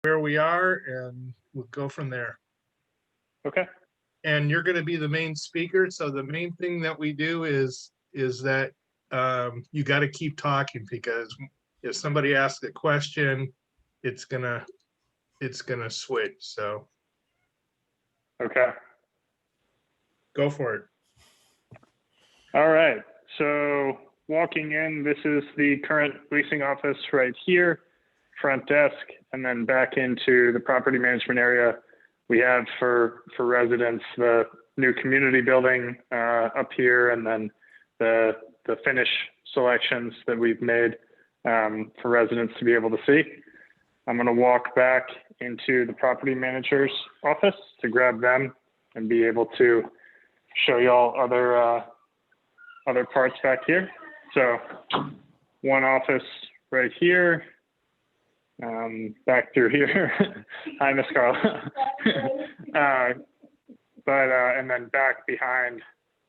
where we are and we'll go from there. Okay. And you're going to be the main speaker. So the main thing that we do is that you got to keep talking, because if somebody asks a question, it's gonna switch. So Okay. go for it. All right. So walking in, this is the current leasing office right here, front desk, and then back into the property management area. We have for residents the new community building up here, and then the finish selections that we've made for residents to be able to see. I'm going to walk back into the property manager's office to grab them and be able to show y'all other parts back here. So one office right here, back through here. Hi, Miss Carla. And then back behind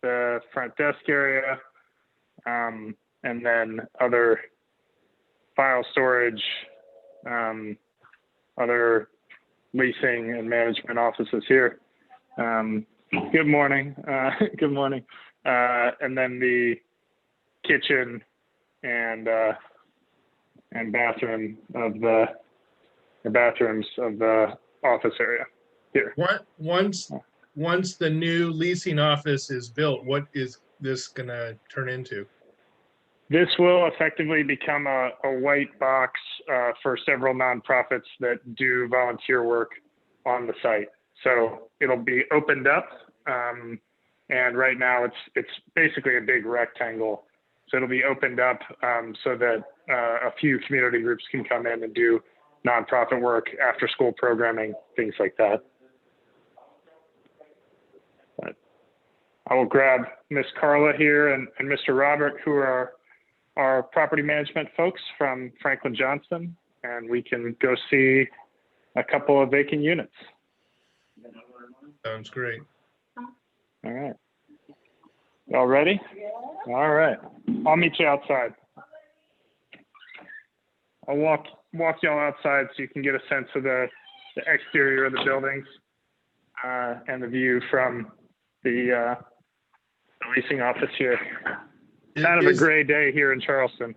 the front desk area, and then other file storage, other leasing and management offices here. Good morning. Good morning. And then the kitchen and bathroom of the bathrooms of the office area here. Once the new leasing office is built, what is this gonna turn into? This will effectively become a white box for several nonprofits that do volunteer work on the site. So it'll be opened up, and right now it's basically a big rectangle. So it'll be opened up so that a few community groups can come in and do nonprofit work, after school programming, things like that. But I will grab Miss Carla here and Mr. Robert, who are our property management folks from Franklin Johnston, and we can go see a couple of vacant units. Sounds great. All right. Y'all ready? All right. I'll meet you outside. I'll walk y'all outside so you can get a sense of the exterior of the buildings and the view from the leasing office here. Kind of a gray day here in Charleston.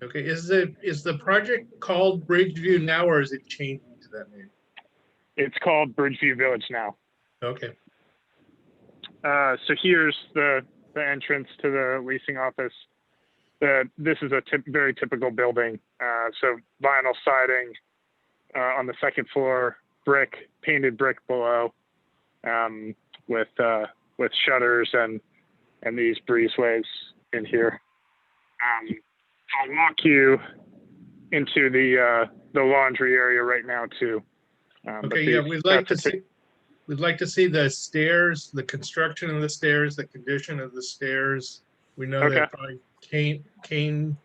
Okay, is the project called Bridgeview now, or is it changing to that name? It's called Bridgeview Village now. Okay. So here's the entrance to the leasing office. This is a very typical building. So vinyl siding on the second floor, painted brick below, with shutters and these breezeways in here. I'll walk you into the laundry area right now too. Okay, yeah, we'd like to see the stairs, the construction of the stairs, the condition of the stairs. We know that probably cane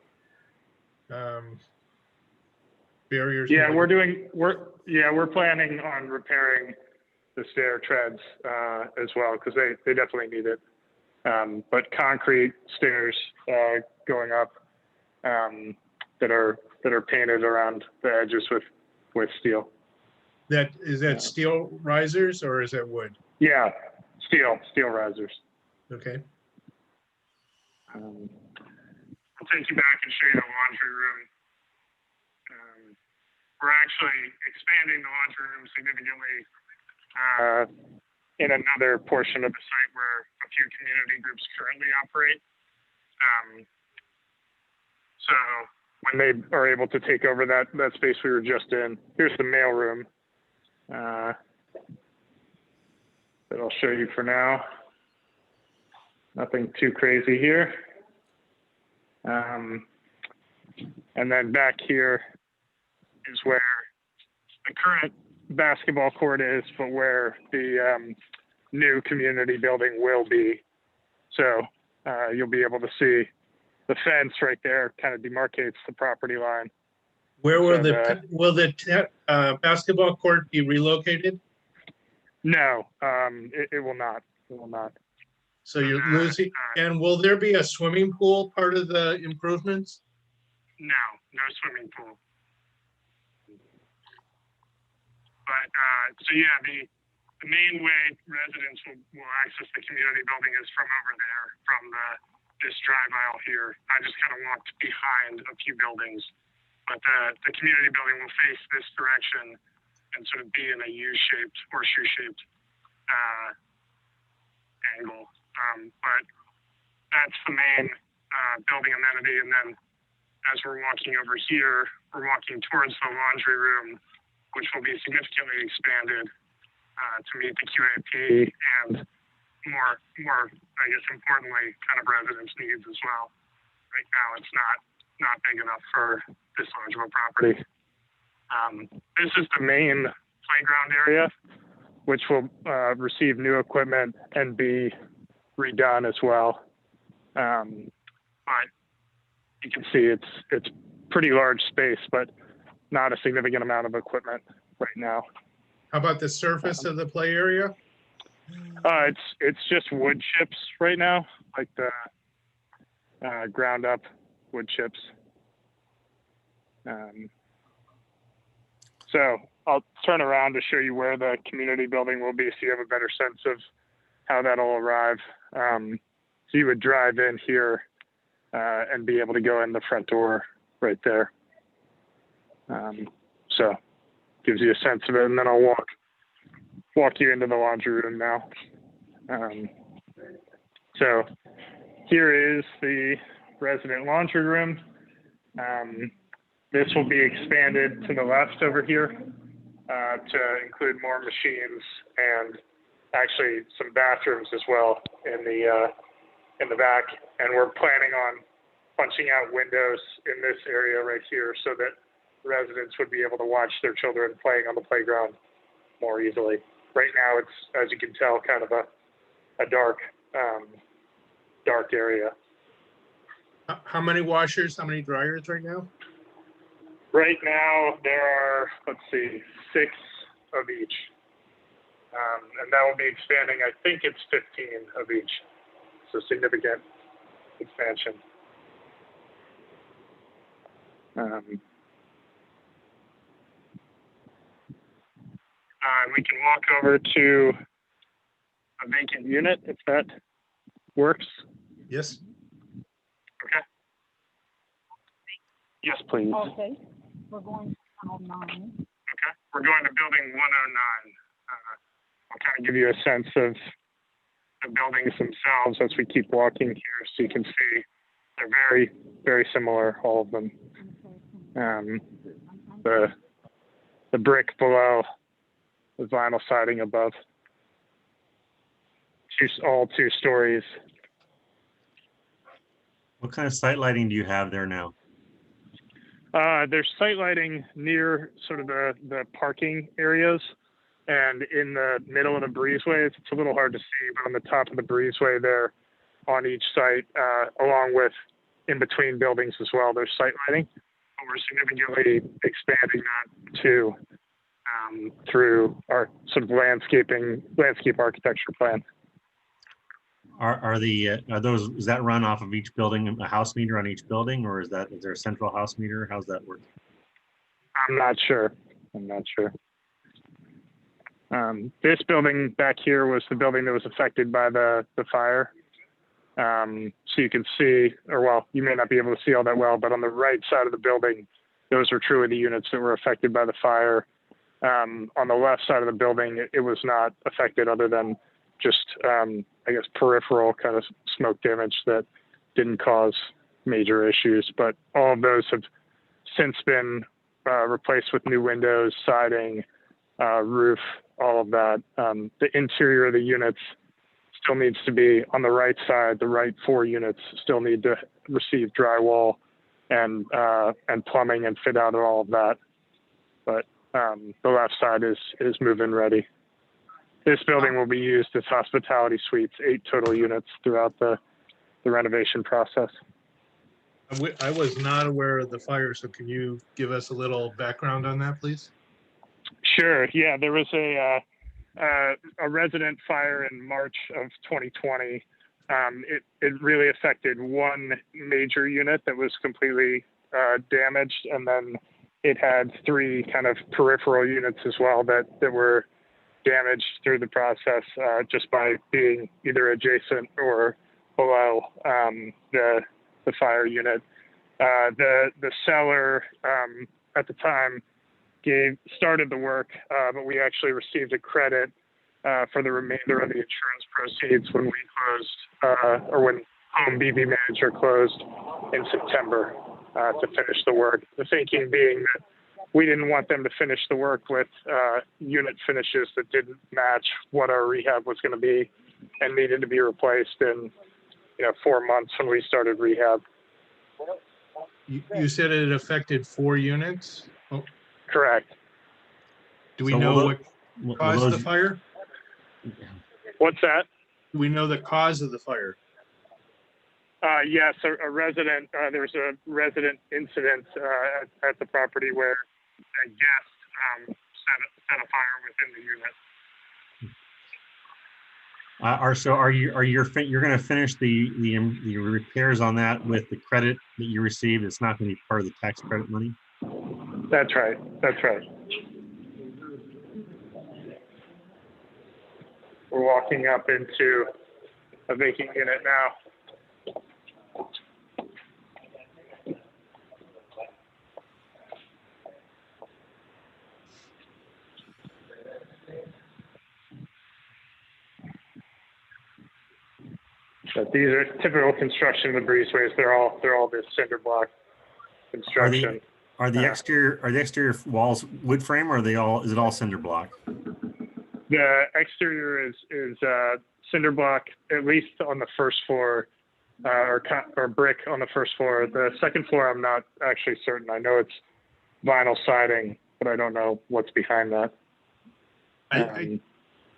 barriers. Yeah, we're planning on repairing the stair treads as well, because they definitely need it. But concrete stairs going up that are painted around the edges with steel. Is that steel risers or is that wood? Yeah, steel risers. Okay. I'll take you back and show you the laundry room. We're actually expanding the laundry room significantly in another portion of the site where a few community groups currently operate. So when they are able to take over that space we were just in, here's the mail room that I'll show you for now. Nothing too crazy here. And then back here is where the current basketball court is, but where the new community building will be. So you'll be able to see the fence right there kind of demarcates the property line. Where will the basketball court be relocated? No, it will not. It will not. So you're losing, and will there be a swimming pool part of the improvements? No swimming pool. So yeah, the main way residents will access the community building is from over there, from this drive aisle here. I just kind of walked behind a few buildings, but the community building will face this direction and sort of be in a U-shaped, horseshoe-shaped angle. But that's the main building amenity. And then as we're walking over here, we're walking towards the laundry room, which will be significantly expanded to meet the QAP and more, I guess, importantly, kind of residents' needs as well. Right now, it's not big enough for this large of a property. This is the main playground area, which will receive new equipment and be redone as well. But you can see it's pretty large space, but not a significant amount of equipment right now. How about the surface of the play area? It's just wood chips right now, like the ground up wood chips. So I'll turn around to show you where the community building will be so you have a better sense of how that'll arrive. So you would drive in here and be able to go in the front door right there. So gives you a sense of it, and then I'll walk you into the laundry room now. So here is the resident laundry room. This will be expanded to the left over here to include more machines and actually some bathrooms as well in the back. And we're planning on punching out windows in this area right here so that residents would be able to watch their children playing on the playground more easily. Right now, it's, as you can tell, kind of a dark area. How many washers, how many dryers right now? Right now, there are, let's see, 6 of each. And that will be expanding, I think it's 15 of each. So significant expansion. We can walk over to a vacant unit if that works. Yes. Okay. Yes, please. Okay, we're going to 109. Okay, we're going to building 109. I'll kind of give you a sense of the buildings themselves as we keep walking here so you can see they're very, very similar, all of them. The brick below, the vinyl siding above. All 2 stories. What kind of site lighting do you have there now? There's site lighting near sort of the parking areas and in the middle of the breezeways. It's a little hard to see, but on the top of the breezeway there on each site, along with in between buildings as well, there's site lighting. But we're significantly expanding that too through our sort of landscape architecture plan. Is that run off of each building, a house meter on each building, or is there a central house meter? How's that work? I'm not sure. This building back here was the building that was affected by the fire. So you can see, or well, you may not be able to see all that well, but on the right side of the building, those are truly the units that were affected by the fire. On the left side of the building, it was not affected other than just, I guess, peripheral kind of smoke damage that didn't cause major issues. But all of those have since been replaced with new windows, siding, roof, all of that. The interior of the units still needs to be on the right side. The right 4 units still need to receive drywall and plumbing and fit out and all of that. But the left side is move-in ready. This building will be used as hospitality suites, 8 total units throughout the renovation process. I was not aware of the fire, so can you give us a little background on that, please? Sure. Yeah, there was a resident fire in March of 2020. It really affected one major unit that was completely damaged, and then it had 3 kind of peripheral units as well that were damaged through the process just by being either adjacent or below the fire unit. The seller at the time started the work, but we actually received a credit for the remainder of the insurance proceeds when we closed, or when Home BV Manager closed in September to finish the work. The thinking being that we didn't want them to finish the work with unit finishes that didn't match what our rehab was going to be and needed to be replaced in 4 months when we started rehab. You said it affected 4 units? Oh, Correct. do we So know will what will caused the those- fire? What's that? Do we know the cause of the fire? Yes, a resident, there was a resident incident at the property where a guest set a fire within the unit. You're going to finish the repairs on that with the credit that you received? It's not going to be part of the tax credit money? That's right. That's right. We're walking up into a vacant unit now. But these are typical construction of the breezeways. They're all this cinder block construction. Are the exterior walls wood frame, or is it all cinder block? The exterior is cinder block, at least on the first floor, or brick on the first floor. The second floor, I'm not actually certain. I know it's vinyl siding, but I don't know what's behind that.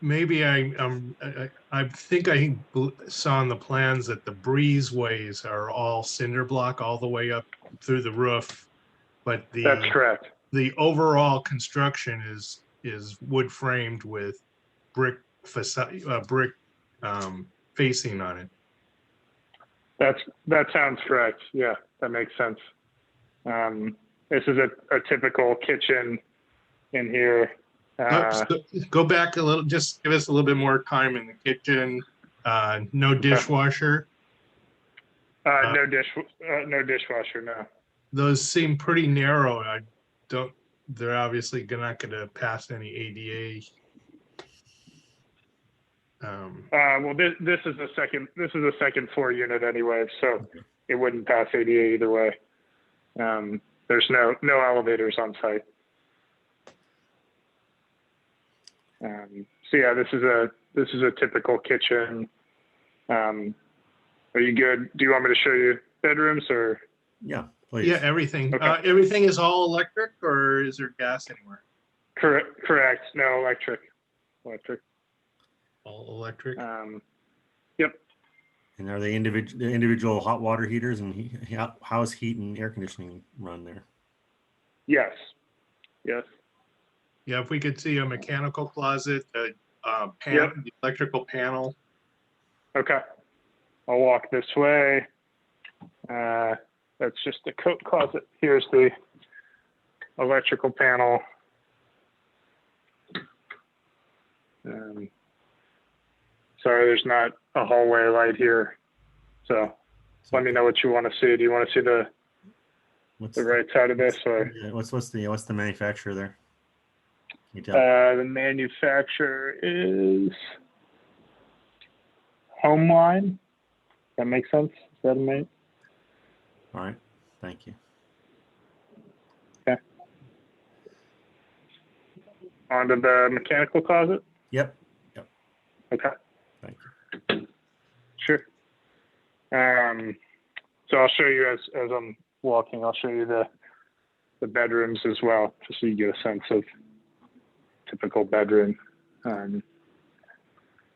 Maybe I think I saw on the plans that the breezeways are all cinder block all the way up through the roof, but That's correct. the overall construction is wood framed with brick facing on it. That sounds correct. Yeah, that makes sense. This is a typical kitchen in here. Go back a little, just give us a little bit more time in the kitchen. No dishwasher. No dishwasher, no. Those seem pretty narrow. They're obviously not going to pass any ADA. Well, this is a second floor unit anyway, so it wouldn't pass ADA either way. There's no elevators on site. So yeah, this is a typical kitchen. Are you good? Do you want me to show you bedrooms or? Yeah, please. Yeah, everything. Okay. Everything is all electric, or is there gas anywhere? Correct. No, electric. All electric. Yep. And are they individual hot water heaters, and how's heat and air conditioning run there? Yes. Yeah, if we could see a mechanical closet, the electrical panel. Okay. I'll walk this way. That's just the coat closet. Here's the electrical panel. Sorry, there's not a hallway light here. So let me know what you want to see. Do you want to see the right side of this, or? Yeah, what's the manufacturer there? Can you tell? The manufacturer is Homeline. That makes sense. Is that a name? All right, thank you. Okay. Onto the mechanical closet. Yep. Okay. Thank you. Sure. So I'll show you as I'm walking. I'll show you the bedrooms as well, just so you get a sense of typical bedroom.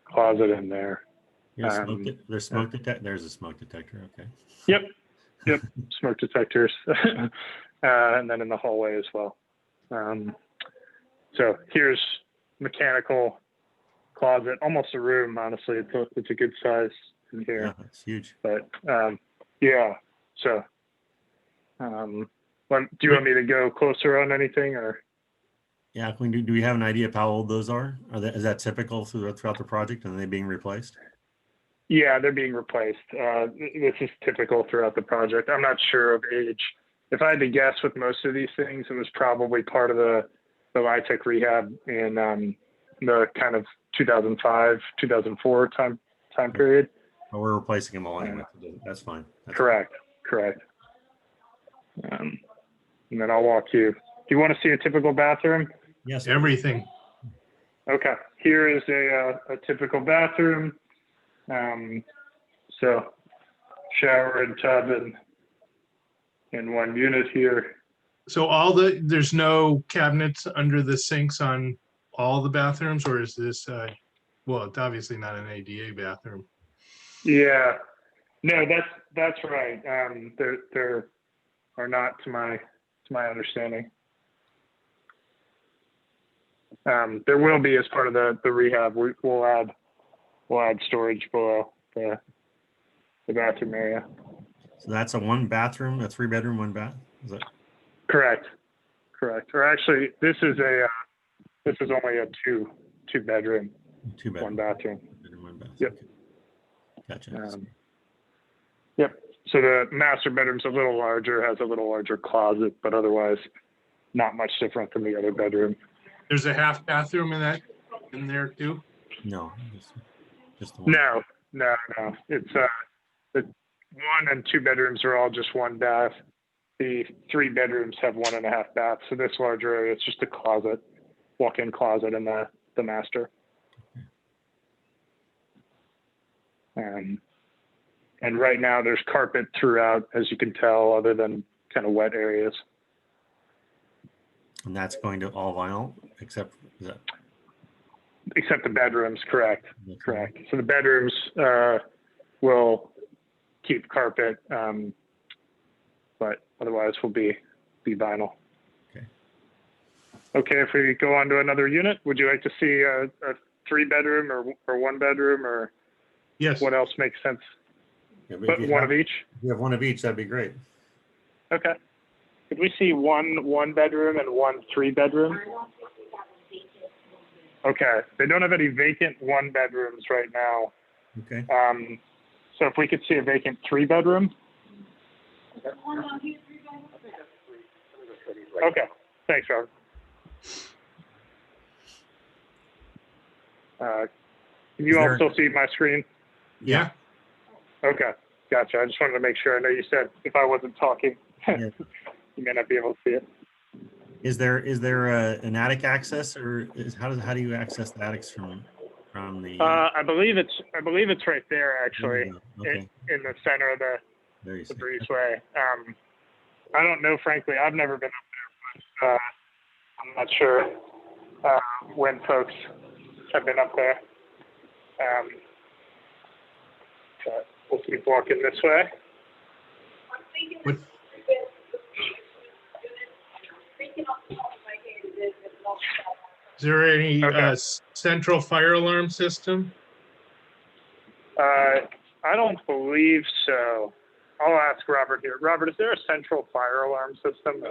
Closet in there. There's smoke detector. There's a smoke detector. Okay. Yep. Smoke detectors, and then in the hallway as well. So here's mechanical closet, almost a room. Honestly, it's a good size in here. Yeah, it's huge. But yeah, so Do you want me to go closer on anything or? Yeah, do we have an idea of how old those are? Is that typical throughout the project and are they being replaced? Yeah, they're being replaced. This is typical throughout the project. I'm not sure of age. If I had to guess with most of these things, it was probably part of the LIHTC rehab in the kind of 2005, 2004 time period. Well, we're replacing them all anyway. That's fine. Correct. And then I'll walk you. Do you want to see a typical bathroom? Yes. Everything. Okay. Here is a typical bathroom. So shower and tub in one unit here. So there's no cabinets under the sinks on all the bathrooms, or is this, well, it's obviously not an ADA bathroom. Yeah, no, that's right. There are not to my understanding. There will be as part of the rehab. We'll add storage below the bathroom area. So that's a 1 bathroom, a 3-bedroom, 1 bath. Is that? Correct. Or actually, this is only a 2-bedroom, 2-bedroom, 1 bathroom. 1 bath. Yep. Okay. Gotcha. Yep. So the master bedroom's a little larger, has a little larger closet, but otherwise not much different from the other bedroom. There's a half bathroom in there too? No, just the 1. No. It's the 1 and 2 bedrooms are all just 1 bath. The 3 bedrooms have 1.5 baths. So this larger area, it's just a closet, walk-in closet in the master. And right now there's carpet throughout, as you can tell, other than kind of wet areas. And that's going to all vinyl, except the bedrooms, correct. Correct. So the bedrooms will keep carpet, but otherwise will be vinyl. Okay. Okay, if we go on to another unit, would you like to see a 3-bedroom or 1 bedroom, or Yes. what else makes sense? Yeah, But one of each? If you have 1 of each, that'd be great. Okay. Could we see 1 bedroom and 1 3-bedroom? Okay. They don't have any vacant 1 bedrooms right now. Okay. So if we could see a vacant 3-bedroom. Okay. Thanks, Robert. Can you all still see my screen? Yeah. Okay. Gotcha. I just wanted to make sure. I know you said if I wasn't talking, Yeah. you may not be able to see it. Is there an attic access, or how do you access the attics from the? I believe it's right there, actually, Okay. in the center of There you the see. breezeway. I don't know, frankly. I've never been up there, but I'm not sure when folks have been up there. But we'll keep walking this way. What, is there any Okay. Central fire alarm system? I don't believe so. I'll ask Robert here. Robert, is there a central fire alarm system?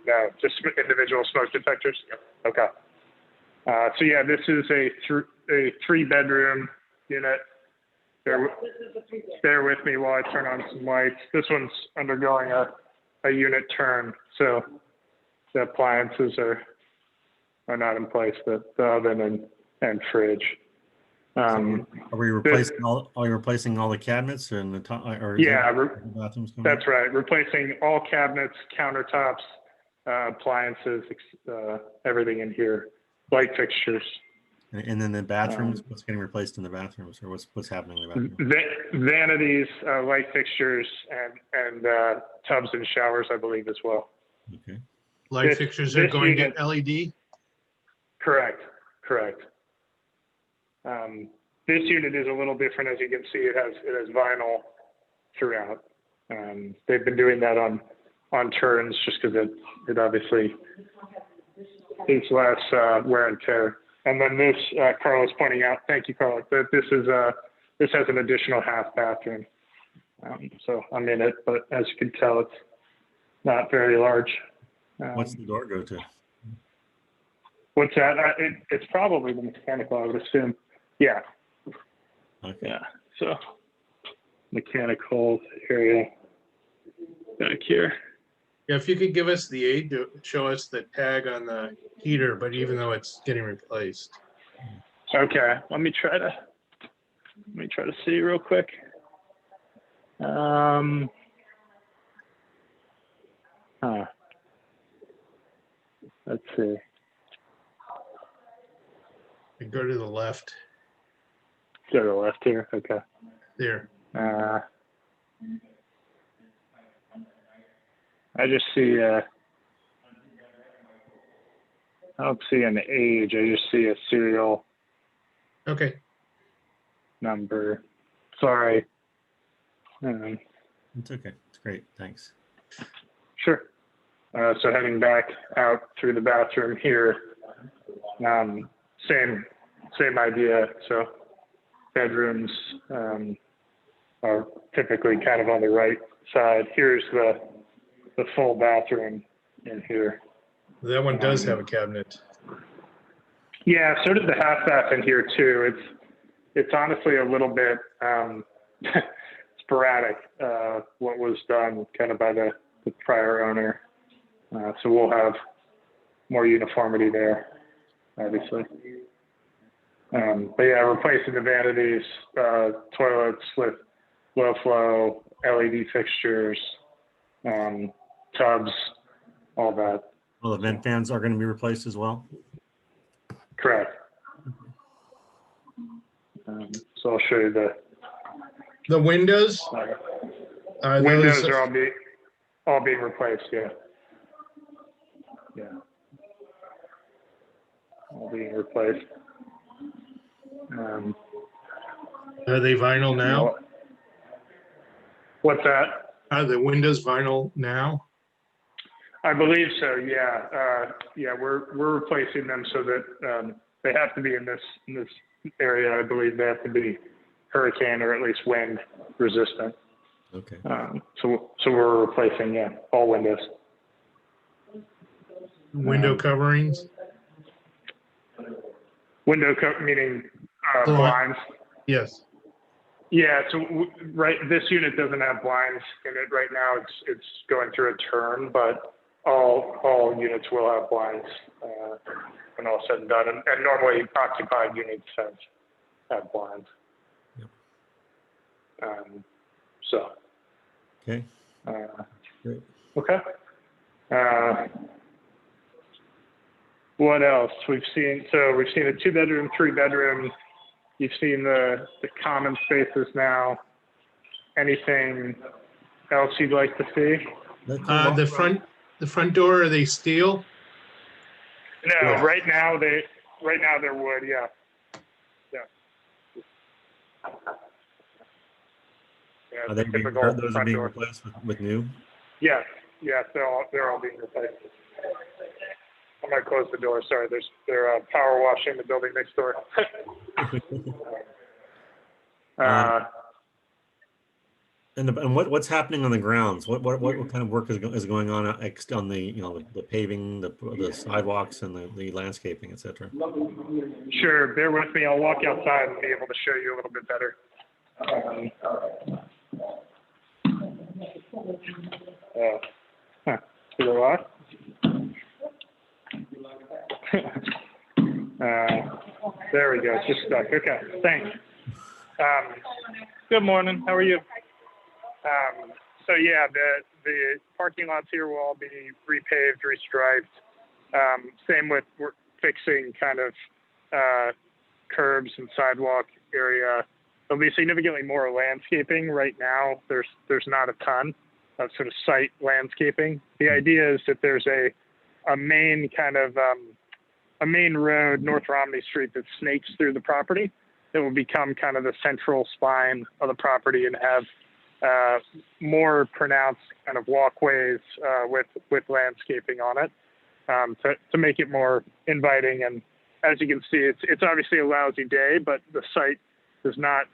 No, just individual smoke detectors. Okay. So yeah, this is a 3-bedroom unit. Bear with me while I turn on some lights. This one's undergoing a unit turn, so the appliances are not in place. The oven and fridge. Are we replacing all the cabinets and the top? Or is Yeah, that the bathrooms coming that's right. Replacing all cabinets, countertops, appliances, everything in here, light fixtures. And then the bathrooms, what's getting replaced in the bathrooms, or what's happening in the bathrooms? Vanities, light fixtures, and tubs and showers, I believe, as well. Okay. Light fixtures are this going unit- to LED? Correct. This unit is a little different. As you can see, it has vinyl throughout. They've been doing that on turns just because it obviously is less wear and tear. And then this, Carla's pointing out, thank you, Carla, that this has an additional half bathroom. So I'm in it, but as you can tell, not very large. What's the door go to? What's that? It's probably the mechanical, I would assume. Yeah, Okay. yeah. So mechanical area back here. Yeah, if you could give us the aid to show us the tag on the heater, but even though it's getting replaced. Okay, let me try to see real quick. Let's see. And go to the left Go to the left here. Okay. there. I just see. I don't see an age. I just see a serial Okay, number. Sorry. It's okay. It's great. Thanks. Sure. So heading back out through the bathroom here, same idea. So bedrooms are typically kind of on the right side. Here's the full bathroom in here. that one does have a cabinet. Yeah, so did the half bath in here too. It's honestly a little bit sporadic what was done kind of by the prior owner. So we'll have more uniformity there, obviously. But yeah, replacing the vanities, toilets with low flow, LED fixtures, tubs, all that. Well, the vent fans are going to be replaced as well. Correct. So I'll show you The windows, are windows those, are all being replaced. Yeah. Yeah. All being replaced. are they vinyl now? What's that? Are the windows vinyl now? I believe so. Yeah. Yeah. We're replacing them so that they have to be in this area. I believe they have to be hurricane or at least wind resistant. Okay. So we're replacing all windows. Window coverings? Window meaning Blind. blinds. Yes. Yeah, so right, this unit doesn't have blinds in it right now. It's going through a turn, but all units will have blinds when all said and done. And normally occupied units have blinds. Yep. So. Okay. Great. Okay. What else? We've seen a 2-bedroom, 3-bedroom. You've seen the common spaces now. Anything else you'd like to see? The front door, are they steel? No, Wood. right now they're wood. Yeah. Yeah, Are they the being, typical those are front being door. replaced with new? Yes, they're all being replaced. I'm gonna close the door. Sorry, they're power washing the building next door. And what's happening on the grounds? What kind of work is going on on the the paving, the sidewalks, and the landscaping, etc. Sure, bear with me. I'll walk outside and be able to show you a little bit better. To the left. There we go. Just stuck. Okay. Thanks. Good morning. How are you? So yeah, the parking lots here will all be repaved, restriped. Same with we're fixing kind of curbs and sidewalk area. There'll be significantly more landscaping. Right now, there's not a ton of sort of site landscaping. The idea is that there's a main kind of a main road, North Romney Street, that snakes through the property. That will become kind of the central spine of the property and have more pronounced kind of walkways with landscaping on it to make it more inviting. And as you can see, it's obviously a lousy day, but the site is not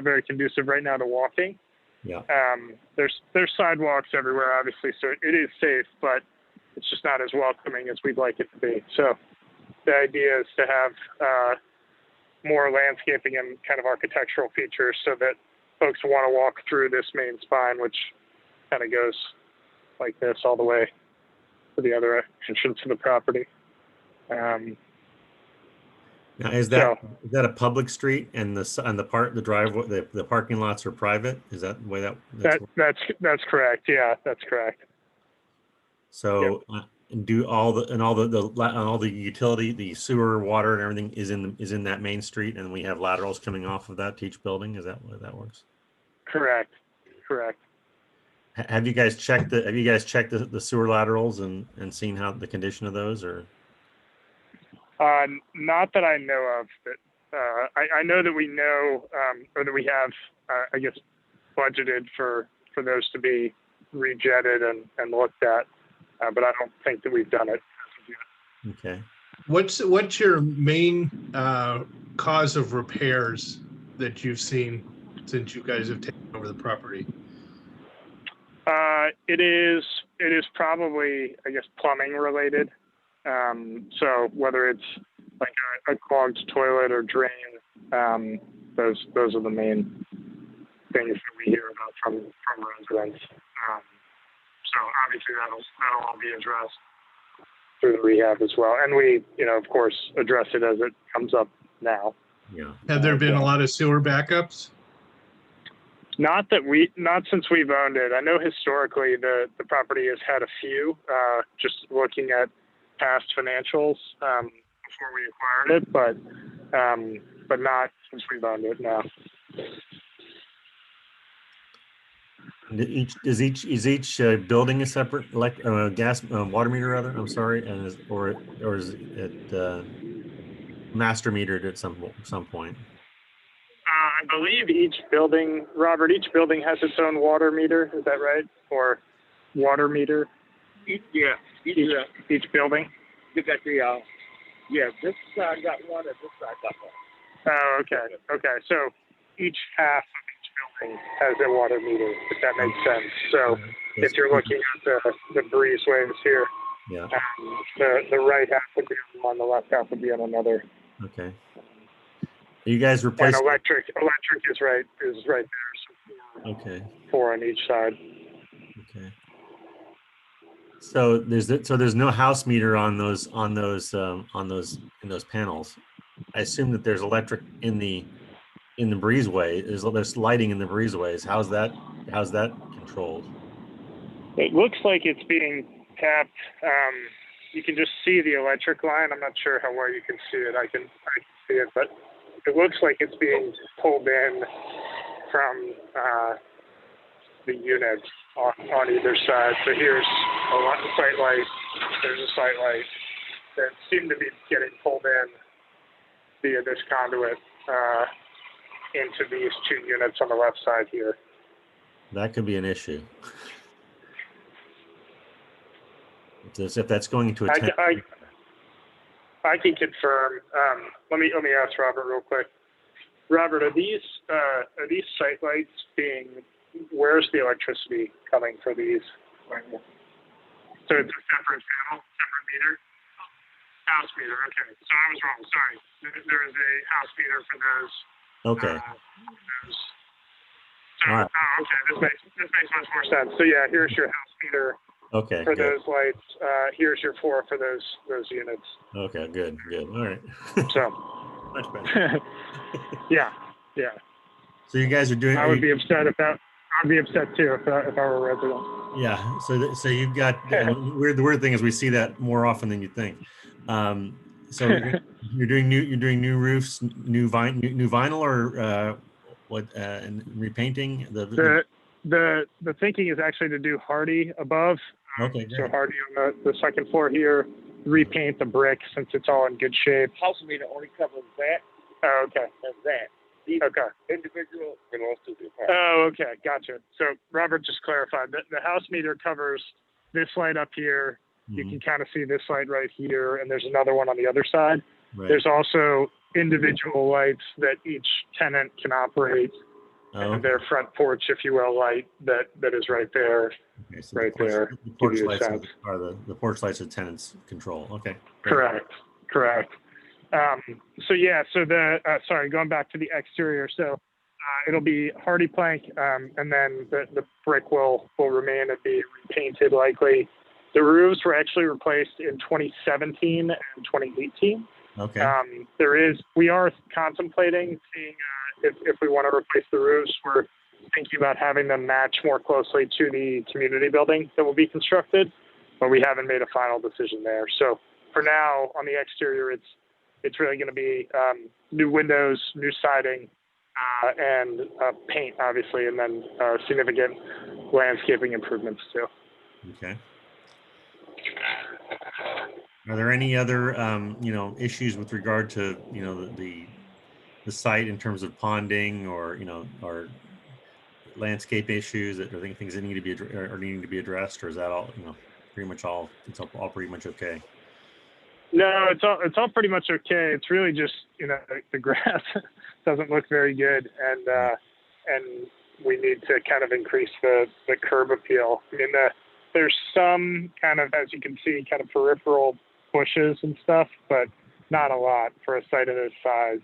very conducive right now to walking. Yeah. There's sidewalks everywhere, obviously, so it is safe, but it's just not as welcoming as we'd like it to be. So the idea is to have more landscaping and kind of architectural features so that folks want to walk through this main spine, which kind of goes like this all the way to the other entrance of the property. Now, is that a public street and the driveway, the parking lots are private? Is that the way that's correct? Yeah, that's correct. So do all the utility, the sewer, water, and everything is in that main street, and we have laterals coming off of that to each building? Is that what that works? Correct. Have you guys checked the sewer laterals and seen how the condition of those, or? Not that I know of. But I know that we know, or that we have, I guess, budgeted for those to be rejetted and looked at, but I don't think that we've done it. Okay. What's your main cause of repairs that you've seen since you guys have taken over the property? It is probably, I guess, plumbing related. So whether it's like a clogged toilet or drain, those are the main things that we hear about from residents. So obviously that'll all be addressed through the rehab as well. And we, of course, address it as it comes up now. Yeah. Have there been a lot of sewer backups? Not since we've owned it. I know historically the property has had a few, just looking at past financials before we acquired it, but not since we've owned it now. Is each building a separate gas water meter rather? I'm sorry, and or is it master metered at some point? I believe each building, Robert, has its own water meter. Is that right? Or water meter? Each building. You got the this side got one and this side got one. Oh, okay. So each half of each building has a water meter, if that makes sense. So if you're looking at the breezeways here, the right half would be on one, the left half would be on another. Okay. You guys replaced. And electric is right there. So four on each side. Okay. So there's no house meter on those panels. I assume that there's electric in the breezeway. There's lighting in the breezeways. How's that controlled? It looks like it's being tapped. You can just see the electric line. I'm not sure how well you can see it. I can see it, but it looks like it's being pulled in from the units on either side. So here's a site light. There's a site light that seem to be getting pulled in via this conduit into these two units on the left side here. That could be an issue. If that's going into a I can confirm. Let me ask Robert real quick. Robert, are these site lights being? Where's the electricity coming for these? So it's a separate panel, separate meter. House meter. Okay. So I was wrong. Sorry. There is a house meter for those. Okay. So, right. Okay. This makes much more sense. So yeah, here's your house meter. Okay. For those lights, here's your four for those units. Okay. Good. All right. So. Much better. Yeah. So you guys are doing. I would be upset if that. I'd be upset too if I were a resident. Yeah. So you've got the weird thing is we see that more often than you think. So you're doing new roofs, new vinyl, or what? And repainting the thinking is actually to do hardy above. Okay. Great. So hardy on the second floor here. Repaint the brick since it's all in good shape. House meter only covers that. Oh, okay. That's that. These individual belongs to the apartment. Oh, okay. Gotcha. So Robert just clarified that the house meter covers this light up here. Mm-hmm. You can kind of see this light right here, and there's another one on the other side. Right. There's also individual lights that each tenant can operate Oh, and their front porch, if you will, light that is right there, okay. So right there. the Give porch you a lights sense. are the porch lights are tenants control. Okay. Great. Correct. So yeah, so sorry, going back to the exterior. So it'll be hardy plank, and then the brick will remain and be repainted likely. The roofs were actually replaced in 2017 and 2018. Okay. We are contemplating seeing if we want to replace the roofs. We're thinking about having them match more closely to the community building that will be constructed, but we haven't made a final decision there. So for now, on the exterior, it's really going to be new windows, new siding, and paint, obviously, and then significant landscaping improvements too. Okay. Are there any other, issues with regard to, the site in terms of ponding or, or landscape issues that are things that need to be or needing to be addressed, or is that all, pretty much all, it's all pretty much okay? No, it's all pretty much okay. It's really just the grass doesn't look very good, and we need to kind of increase the curb appeal. I mean, there's some kind of, as you can see, kind of peripheral bushes and stuff, but not a lot for a site of this size.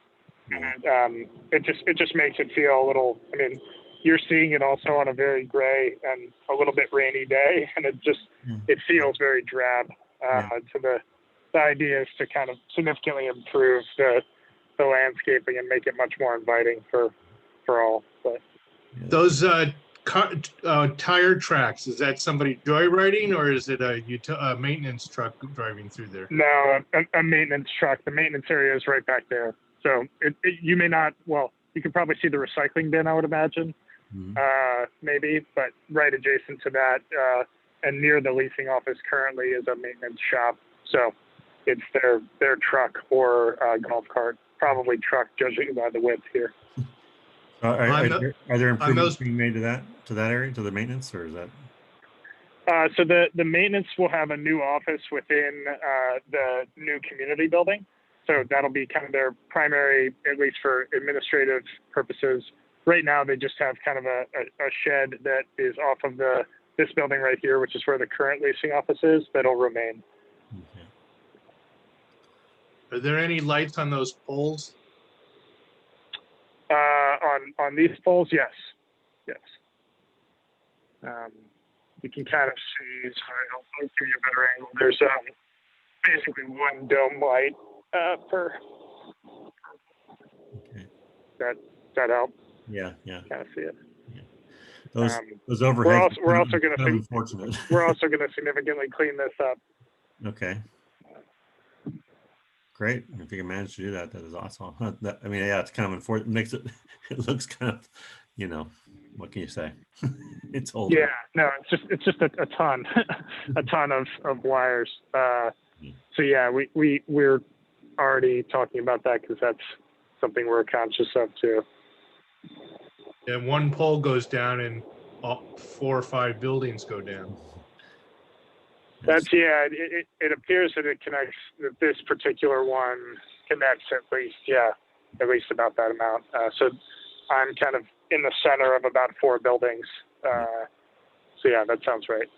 And it just makes it feel a little. I mean, you're seeing it also on a very gray and a little bit rainy day, and it feels very drab. To the idea is to kind of significantly improve the landscaping and make it much more inviting for all. But Those tire tracks, is that somebody joyriding or is it a maintenance truck driving through there? no, a maintenance truck. The maintenance area is right back there. So you may not. Well, you can probably see the recycling bin, I would imagine, maybe, but right adjacent to that and near the leasing office currently is a maintenance shop. So it's their truck or golf cart, probably truck, judging by the width here. Are there improvements being made to that area, to the maintenance, or is that? So the maintenance will have a new office within the new community building. So that'll be kind of their primary, at least for administrative purposes. Right now, they just have kind of a shed that is off of this building right here, which is where the current leasing office is. That'll remain. Okay. Are there any lights on those poles? On these poles, yes. You can kind of see. Sorry, I'll give you a better angle. There's basically one dome light per. Okay. That help? Yeah. Kind of see it. Yeah. Those overheads. We're also going to unfortunate. We're also going to significantly clean this up. Okay. Great. If you can manage to do that, that is awesome. It's kind of unfortunate. Makes it. It looks kind of, what can you say? It's old. Yeah. No, it's just a ton, a ton of wires. So yeah, we're already talking about that because that's something we're conscious of too. And one pole goes down and 4 or 5 buildings go down. It appears that it connects, that this particular one connects at least about that amount. So I'm kind of in the center of about 4 buildings. So yeah, that sounds right.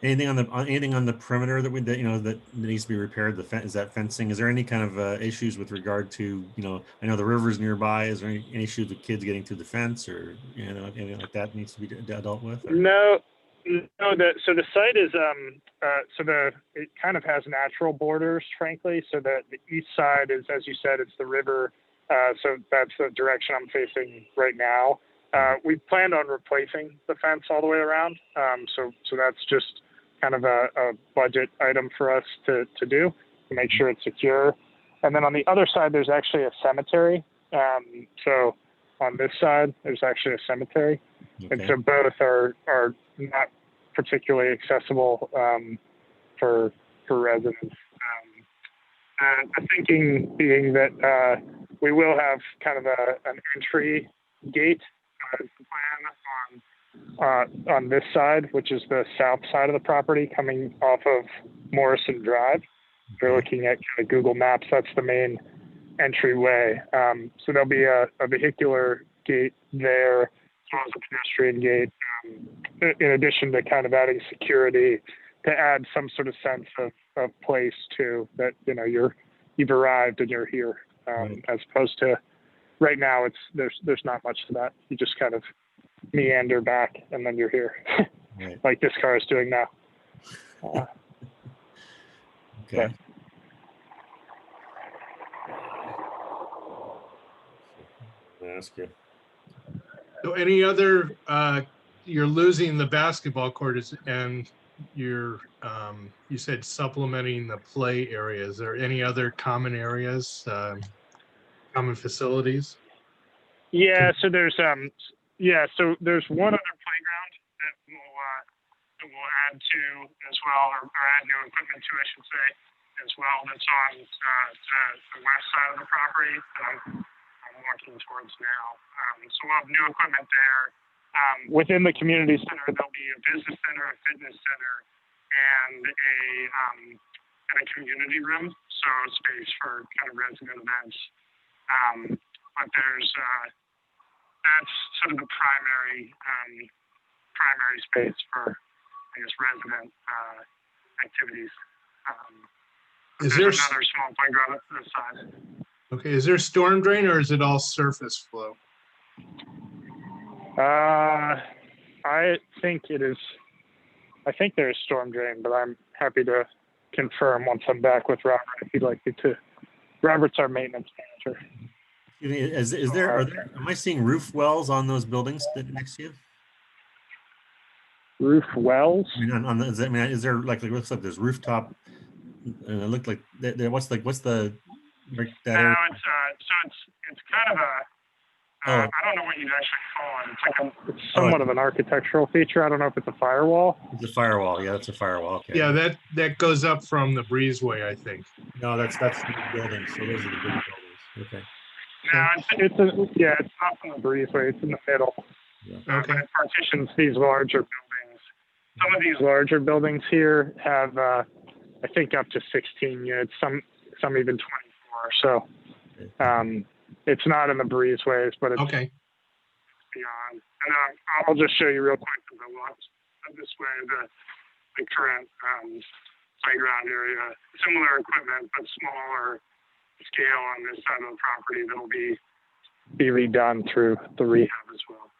Anything on the perimeter that needs to be repaired? Is that fencing? Is there any kind of issues with regard to, I know the river's nearby. Is there any issues with kids getting through the fence, or anything like that needs to be dealt with? Or? No. So the site is it kind of has natural borders, frankly. So the east side is, as you said, it's the river. So that's the direction I'm facing right now. We planned on replacing the fence all the way around. So that's just kind of a budget item for us to do to make sure it's secure. And then on the other side, there's actually a cemetery. So on this side, there's actually a cemetery. Okay. And so both are not particularly accessible for residents. The thinking being that we will have kind of an entry gate plan on this side, which is the south side of the property coming off of Morrison Drive. If you're looking at kind of Google Maps, that's the main entryway. So there'll be a vehicular gate there, as well as a pedestrian gate, in addition to kind of adding security to add some sort of sense of place too, that, you know, you've arrived and you're here, Right. as opposed to right now there's not much to that. You just kind of meander back and then you're here, Right. like this car is doing now. Okay. I'll ask you. So any other, you're losing the basketball court and you're, you said supplementing the play area. Is there any other common areas, common facilities? Yeah, so there's one other playground that we'll add to as well, or add new equipment to, I should say, as well. That's on the west side of the property that I'm working towards now. So we'll have new equipment there. Within the community center, there'll be a business center, a fitness center, and a community room, so space for kind of resident events. But there's that's sort of the primary space for, I guess, resident activities. Is There's there, another small playground up to the side. okay, is there storm drain or is it all surface flow? I think it is. I think there's storm drain, but I'm happy to confirm once I'm back with Robert if you'd like me to. Robert's our maintenance manager. Is there, am I seeing roof wells on those buildings next to you? Roof wells? I mean, is there like, it looks like there's rooftop, and it looked like, what's the, like that No, area? it's kind of a. Oh. I don't know what you'd actually call it. It's like it's somewhat of an architectural feature. I don't know if it's a firewall. It's a firewall. Yeah, that's a firewall. Okay. Yeah, that goes up from the breezeway, I think. No, that's the buildings. So those are the big buildings. Okay. No, it's not from the breezeway. It's in the middle. Yeah. Okay. It partitions these larger buildings. Some of these larger buildings here have, I think, up to 16 units. Some even 24. So, it's not in the breezeways, but it's Okay. beyond. And I'll just show you real quick the lots this way, the current playground area. Similar equipment, but smaller scale on this side of the property that'll be redone through the rehab as well.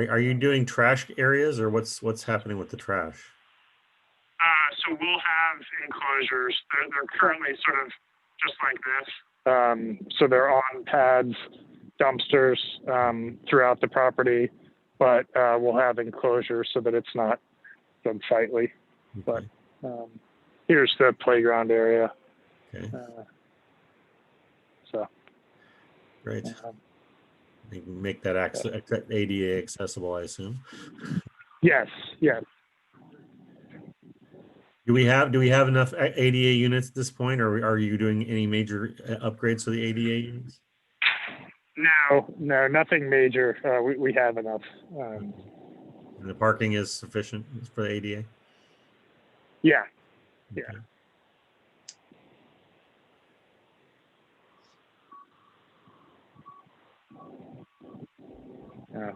Are you doing trash areas, or what's happening with the trash? So we'll have enclosures. They're currently sort of just like this. So they're on pads, dumpsters throughout the property, but we'll have enclosures so that it's not unsightly. Okay. But here's the playground area. Okay. So Great. You can make that ADA accessible, I assume. yes. Do we have enough ADA units at this point, or are you doing any major upgrades to the ADA units? No, nothing major. We have enough. And the parking is sufficient for the ADA? Yeah. Okay.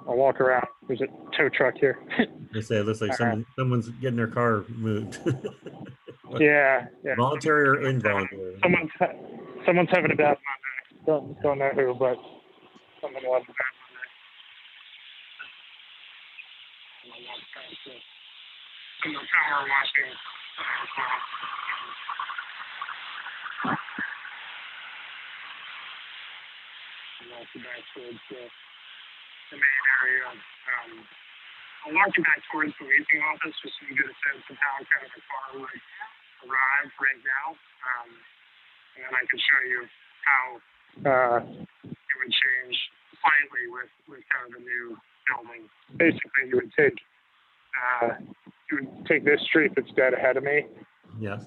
I'll walk around. There's a tow truck here. They say it looks like someone's getting their car moved. Yeah. Voluntary or involuntary? Someone's having a bad Monday. Don't know who, but someone will have a bad Monday. Some power washing. Back towards the main area. I'll walk you back towards the leasing office just so you get a sense of how kind of the car would arrive right now. And then I can show you how it would change slightly with kind of the new building. Basically, you would take this street that's dead ahead of me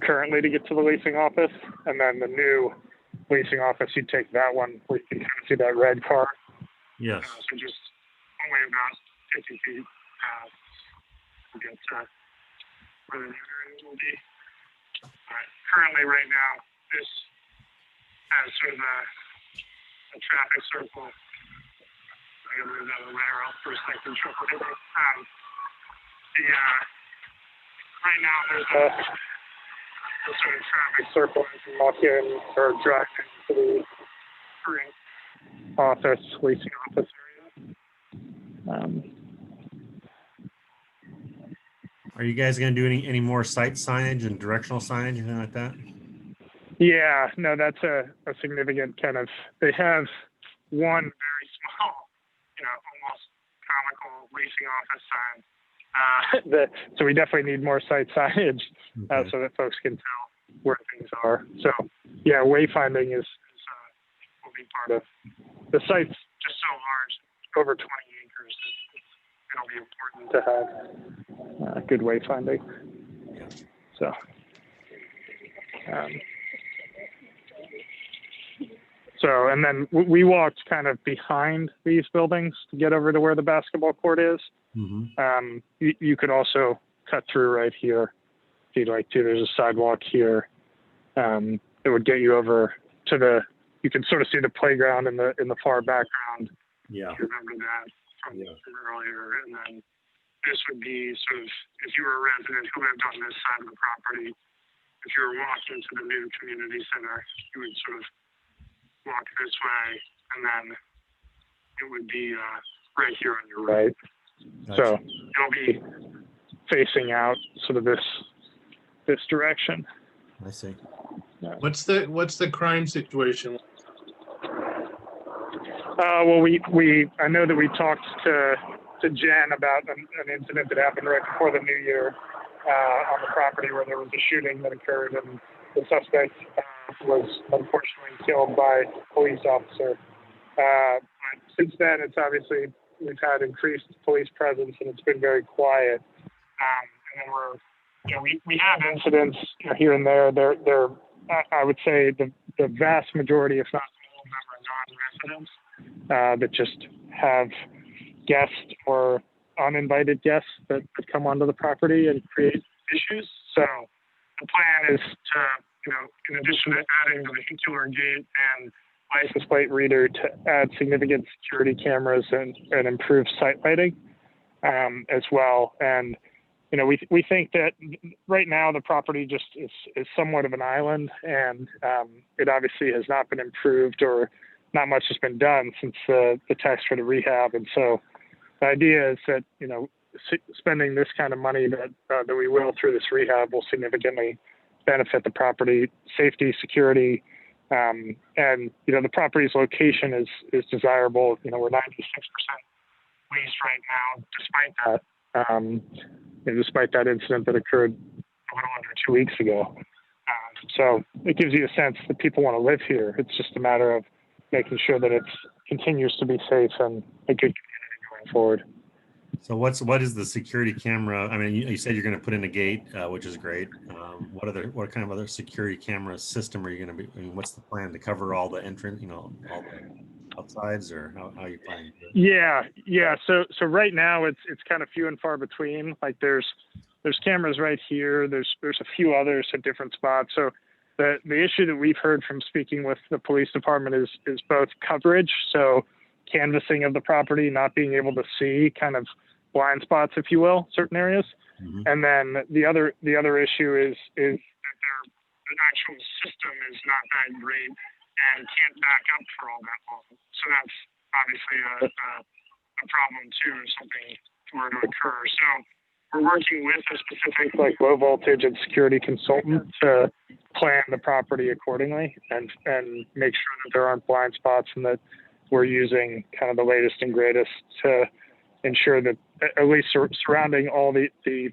currently to get to the leasing office, and then the new leasing office, you'd take that one where you can kind of see that red car. Yes. So just only about 50 feet to get to where the new area will be. Currently, right now, this has sort of a traffic circle I'm gonna move out of the way or else for a second. Right now there's a sort of traffic circle as you walk in or drive into the current leasing office area. Are you guys going to do any more site signage and directional signage, anything like that? Yeah, no, that's a significant kind of, they have one very small, almost comical leasing office sign. So we definitely need more site signage so that folks can tell where things are. So yeah, wayfinding will be part of the site's just so large, over 20 acres. It'll be important to have good wayfinding. So, and then we walked kind of behind these buildings to get over to where the basketball court is. Mm-hmm. You could also cut through right here if you'd like to. There's a sidewalk here that would get you over to you can sort of see the playground in the far background. Yeah. If you remember that from earlier. And then this would be sort of, if you were a resident who lived on this side of the property, if you were walking to the new community center, you would sort of walk this way, and then it would be right here on your right. Gotcha. So it'll be facing out sort of this direction. I see. What's the crime situation? Well, I know that we talked to Jen about an incident that happened right before the new year on the property where there was a shooting that occurred, and the suspect was unfortunately killed by a police officer. But since then, it's obviously we've had increased police presence, and it's been very quiet. And then we have incidents here and there. They're I would say the vast majority, if not all of them, are non-residents that just have guests or uninvited guests that come onto the property and create issues. So the plan is to, in addition to adding the vehicular gate and license plate reader, to add significant security cameras and improve site lighting as well. And we think that right now the property just is somewhat of an island, and it obviously has not been improved, or not much has been done since the tax credit rehab. And so the idea is that spending this kind of money that we will through this rehab will significantly benefit the property safety, security, and the property's location is desirable. We're 96% leased right now, despite that incident that occurred a little under 2 weeks ago. So it gives you a sense that people want to live here. It's just a matter of making sure that it continues to be safe and a good community going forward. So what is the security camera? I mean, you said you're going to put in a gate, which is great. What kind of other security camera system are you going to be? I mean, what's the plan to cover all the entrance? All the outsides, or how are you planning? Yeah. So right now it's kind of few and far between. Like there's cameras right here. There's a few others at different spots. So the issue that we've heard from speaking with the police department is both coverage, so canvassing of the property, not being able to see kind of blind spots, if you will, certain areas. Mm-hmm. And then the other issue is that the actual system is not that great and can't back up for all that long. So that's obviously a problem too if something were to occur. So we're working with a specific low voltage and security consultant to plan the property accordingly and make sure that there aren't blind spots, and that we're using kind of the latest and greatest to ensure that at least surrounding all the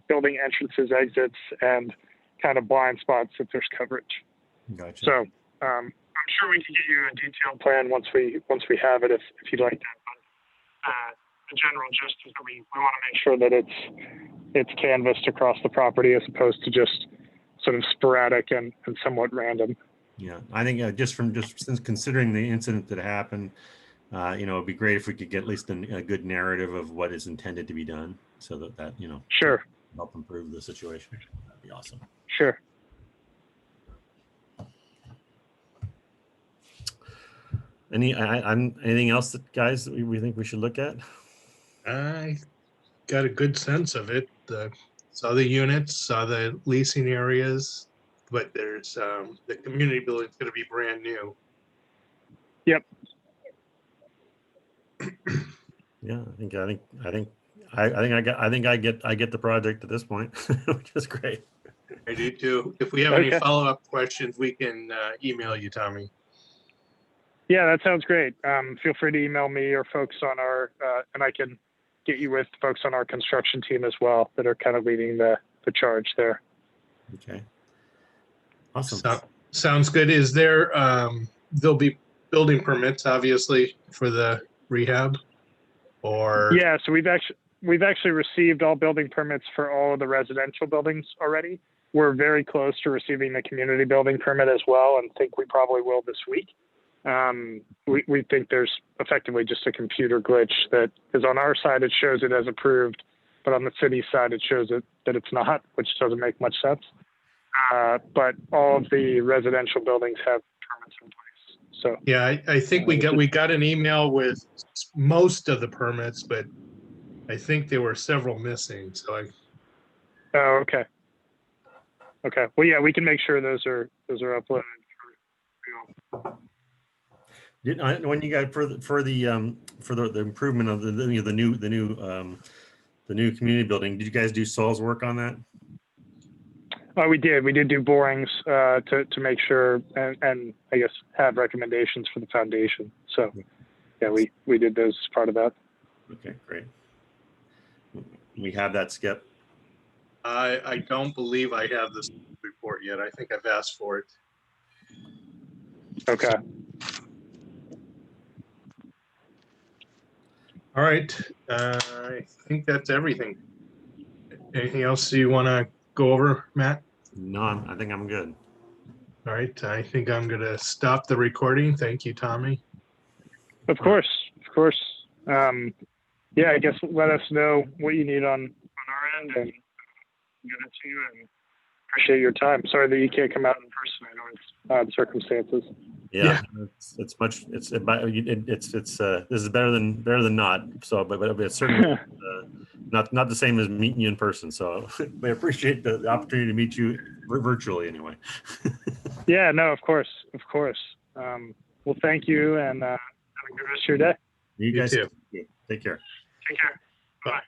building entrances, exits, and kind of blind spots, that there's coverage. Gotcha. So I'm sure we can get you a detailed plan once we have it, if you'd like that. But the general gist is that we want to make sure that it's canvassed across the property as opposed to just sort of sporadic and somewhat random. Yeah, I think just since considering the incident that happened, it'd be great if we could get at least a good narrative of what is intended to be done, so that Sure, help improve the situation. That'd be awesome. Sure. Anything else that guys that we think we should look at? I got a good sense of it. Saw the units, saw the leasing areas, but there's, the community building's gonna be brand new. Yep. Yeah, I get the project at this point, which is great. I do too. If we have any Okay. follow-up questions, we can, email you, Tommy. Yeah, that sounds great. Feel free to email me or folks on our, and I can get you with folks on our construction team as well that are kind of leading the charge there. Okay. Awesome. Sounds good. Is there, there'll be building permits, obviously, for the rehab? Or, Yeah, so we've actually received all building permits for all of the residential buildings already. We're very close to receiving the community building permit as well, and think we probably will this week. We think there's effectively just a computer glitch that is on our side. It shows it as approved, but on the city side, it shows it that it's not, which doesn't make much sense. But all of the residential buildings have permits in place. So yeah, I think we got an email with most of the permits, but I think there were several missing. So oh, okay. Okay. Well, yeah, we can make sure those are uploaded. When you got for the improvement of the new community building, did you guys do soils work on that? We did. We did do borings to make sure and I guess have recommendations for the foundation. So yeah, we did those as part of that. Okay, great. We have that, Skip. I don't believe I have this report yet. I think I've asked for it. Okay. All right. I think that's everything. Anything else you want to go over, Matt? None. I think I'm good. All right. I think I'm going to stop the recording. Thank you, Tommy. Of course. Of course. Yeah, I guess let us know what you need on our end and get it to you, and appreciate your time. Sorry that you can't come out in person. I know it's odd circumstances. Yeah, it's this is better than not. So, but it's certainly not the same as meeting you in person. So, I appreciate the opportunity to meet you virtually anyway. Yeah, no, of course, of course. Well, thank you, and have a good rest of your day. You guys too. take care. Take care. Bye.